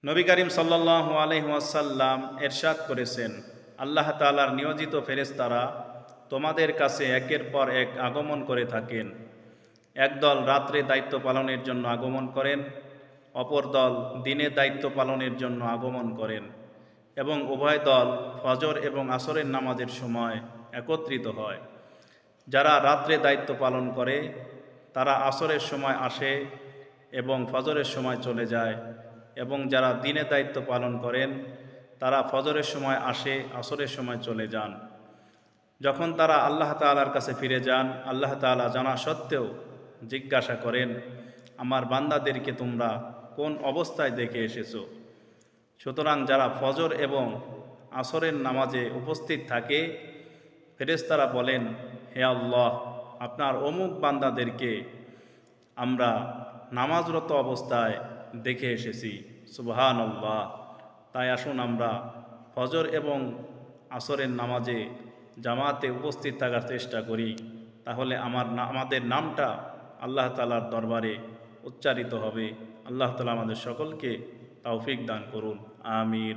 নবী করিম সাল্লাল্লাহু আলাইহি ওয়াসাল্লাম এরশাদ করেছেন, আল্লাহ তাআলার নিয়োজিত ফেরেশতারা তোমাদের কাছে একের পর এক আগমন করে থাকেন। একদল রাত্রে দায়িত্ব পালনের জন্য আগমন করেন, অপর দল দিনে দায়িত্ব পালনের জন্য আগমন করেন এবং উভয় দল ফজর এবং আসরের নামাজের সময় একত্রিত হয়। যারা রাত্রে দায়িত্ব পালন করে তারা আসরের সময় আসে এবং ফজরের সময় চলে যায়, এবং যারা দিনে দায়িত্ব পালন করেন তারা ফজরের সময় আসে, আসরের সময় চলে যান। যখন তারা আল্লাহ তাআলার কাছে ফিরে যান, আল্লাহ তাআলা জানা সত্ত্বেও জিজ্ঞাসা করেন, আমার বান্দাদেরকে তোমরা কোন অবস্থায় দেখে এসেছো? সুতরাং যারা ফজর এবং আসরের নামাজে উপস্থিত থাকে, ফেরেশতারা বলেন, হে আল্লাহ, আপনার অমুক বান্দাদেরকে আমরা নামাজরত অবস্থায় দেখে এসেছি। সুবহানাল্লাহ। তাই আসুন আমরা ফজর এবং আসরের নামাজে জামাতে উপস্থিত থাকার চেষ্টা করি, তাহলে আমাদের নামটা আল্লাহ তাআলার দরবারে উচ্চারিত হবে। আল্লাহ তাআলা আমাদের সকলকে তৌফিক দান করুন। আমিন।